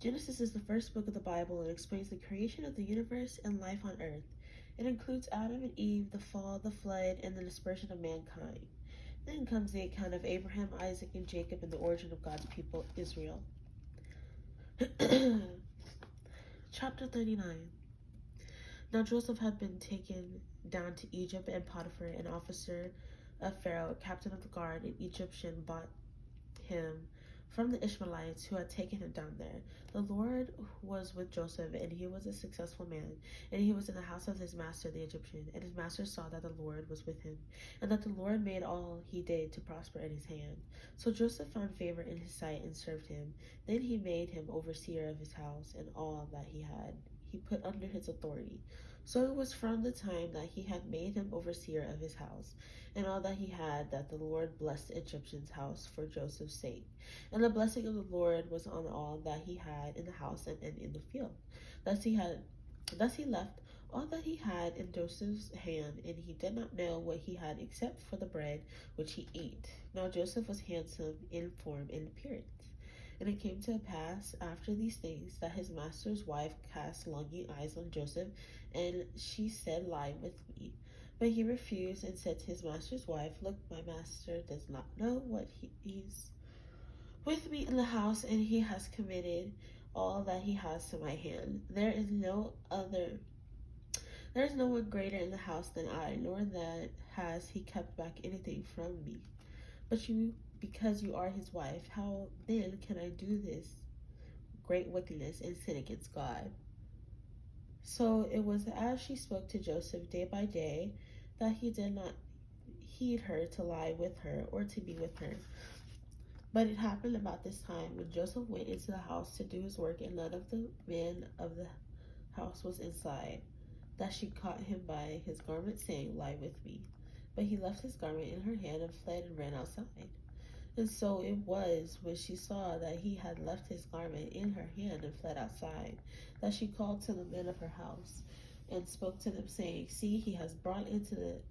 Genesis is the first book of the Bible and explains the creation of the universe and life on earth. It includes Adam and Eve, the fall, the flood, and the dispersion of mankind. Then comes the account of Abraham, Isaac, and Jacob and the origin of God's people, Israel. Chapter 39. Now Joseph had been taken down to Egypt, and Potiphar, an officer of Pharaoh, captain of the guard, an Egyptian, bought him from the Ishmaelites who had taken him down there. The Lord was with Joseph, and he was a successful man, and he was in the house of his master the Egyptian. And his master saw that the Lord was with him, and that the Lord made all he did to prosper in his hand. So Joseph found favor in his sight and served him. Then he made him overseer of his house, and all that he had he put under his authority. So it was from the time that he had made him overseer of his house and all that he had that the Lord blessed the Egyptian's house for Joseph's sake. And the blessing of the Lord was on all that he had in the house and in the field. Thus he left all that he had in Joseph's hand, and he did not know what he had except for the bread which he ate. Now Joseph was handsome in form and appearance. And it came to pass after these things that his master's wife cast longing eyes on Joseph, and she said, "Lie with me." But he refused and said to his master's wife, "Look, my master does not know what he's with me in the house, and he has committed all that he has to my hand. There is no one greater in the house than I, nor that has he kept back anything from me. But because you are his wife, how then can I do this great wickedness and sin against God?" So it was as she spoke to Joseph day by day that he did not heed her to lie with her or to be with her. But it happened about this time when Joseph went into the house to do his work, and none of the men of the house was inside, that she caught him by his garment, saying, "Lie with me." But he left his garment in her hand and fled and ran outside. And so it was when she saw that he had left his garment in her hand and fled outside, that she called to the men of her house and spoke to them, saying, "See, he has brought into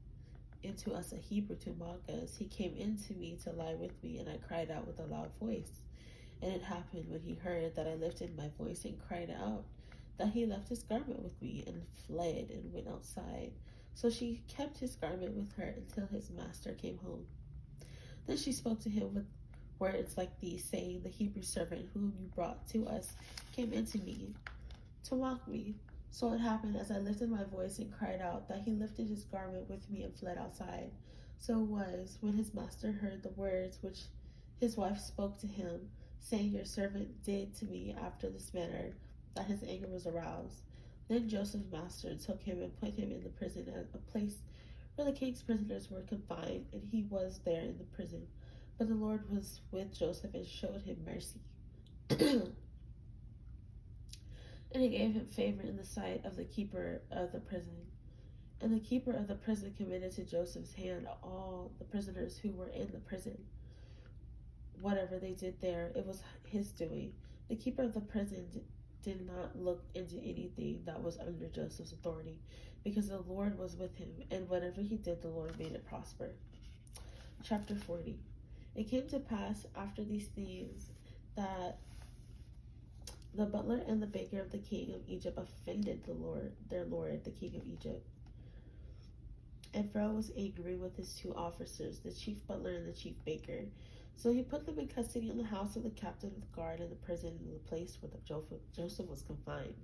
us a Hebrew to mock us. He came into me to lie with me, and I cried out with a loud voice. And it happened when he heard that I lifted my voice and cried out, that he left his garment with me and fled and went outside. So she kept his garment with her until his master came home. Then she spoke to him with words like these, saying, "The Hebrew servant whom you brought to us came into me to mock me." So it happened as I lifted my voice and cried out, that he lifted his garment with me and fled outside. So it was when his master heard the words which his wife spoke to him, saying, "Your servant did to me after this manner," that his anger was aroused. Then Joseph's master took him and put him in the prison, at a place where the king's prisoners were confined, and he was there in the prison. But the Lord was with Joseph and showed him mercy. And he gave him favor in the sight of the keeper of the prison. And the keeper of the prison committed to Joseph's hand all the prisoners who were in the prison. Whatever they did there, it was his doing. The keeper of the prison did not look into anything that was under Joseph's authority, because the Lord was with him, and whatever he did, the Lord made it prosper. Chapter 40. It came to pass after these things that the butler and the baker of the king of Egypt offended their lord, the king of Egypt. And Pharaoh was angry with his two officers, the chief butler and the chief baker. So he put them in custody in the house of the captain of the guard in the prison, in the place where Joseph was confined.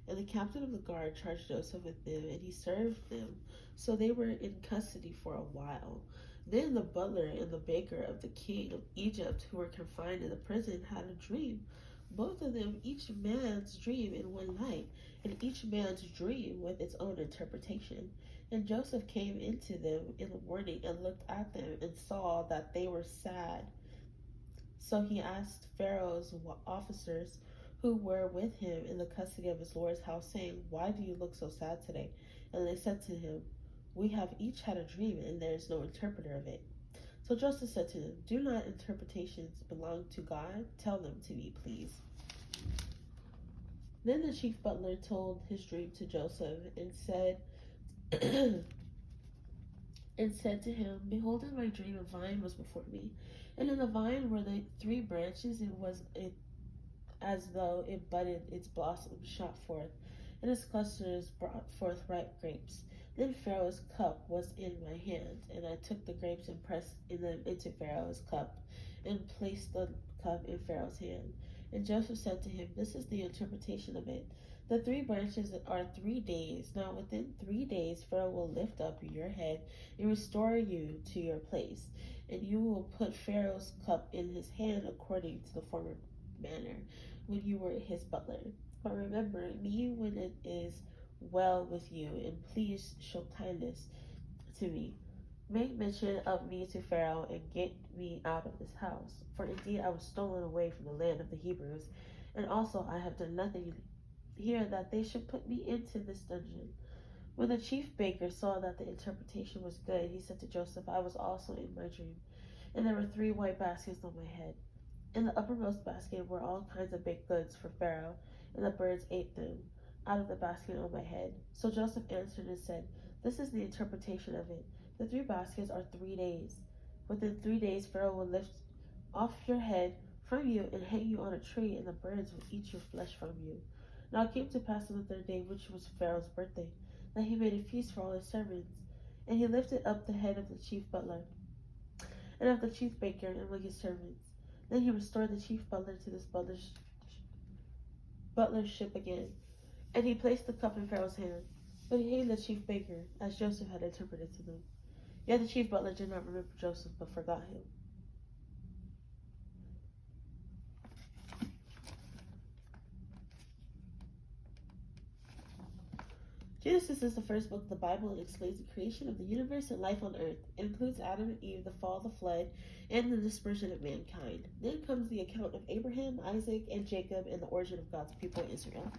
And the captain of the guard charged Joseph with them, and he served them. So they were in custody for a while. Then the butler and the baker of the king of Egypt, who were confined in the prison, had a dream. Both of them, each man's dream in one night, and each man's dream with its own interpretation. And Joseph came into them in the morning and looked at them and saw that they were sad. So he asked Pharaoh's officers who were with him in the custody of his lord's house, saying, "Why do you look so sad today?" And they said to him, "We have each had a dream, and there is no interpreter of it." So Joseph said to them, "Do not interpretations belong to God? Tell them to me, please." Then the chief butler told his dream to Joseph and said, and said to him, "Behold, in my dream a vine was before me, and in the vine were the three branches, and was as though it budded, its blossoms shot forth, and its clusters brought forth ripe grapes. Then Pharaoh's cup was in my hand, and I took the grapes and pressed them into Pharaoh's cup, and placed the cup in Pharaoh's hand. And Joseph said to him, This is the interpretation of it. The 3 branches are 3 days. Now within 3 days Pharaoh will lift up your head and restore you to your place, and you will put Pharaoh's cup in his hand according to the former manner when you were his butler. But remember me when it is well with you, and please show kindness to me. Make mention of me to Pharaoh, and get me out of this house. For indeed I was stolen away from the land of the Hebrews, and also I have done nothing here that they should put me into this dungeon. When the chief baker saw that the interpretation was good, he said to Joseph, I was also in my dream, and there were 3 white baskets on my head. In the uppermost basket were all kinds of baked goods for Pharaoh, and the birds ate them out of the basket on my head. So Joseph answered and said, This is the interpretation of it. The 3 baskets are 3 days. Within 3 days Pharaoh will lift off your head from you and hang you on a tree, and the birds will eat your flesh from you. Now it came to pass on the 3rd day, which was Pharaoh's birthday, that he made a feast for all his servants. And he lifted up the head of the chief butler and of the chief baker among his servants. Then he restored the chief butler to this butlership again, and he placed the cup in Pharaoh's hand. But he hated the chief baker, as Joseph had interpreted to them. Yet the chief butler did not remember Joseph, but forgot him. Genesis is the first book of the Bible and explains the creation of the universe and life on earth. It includes Adam and Eve, the fall, the flood, and the dispersion of mankind. Then comes the account of Abraham, Isaac, and Jacob, and the origin of God's people, Israel.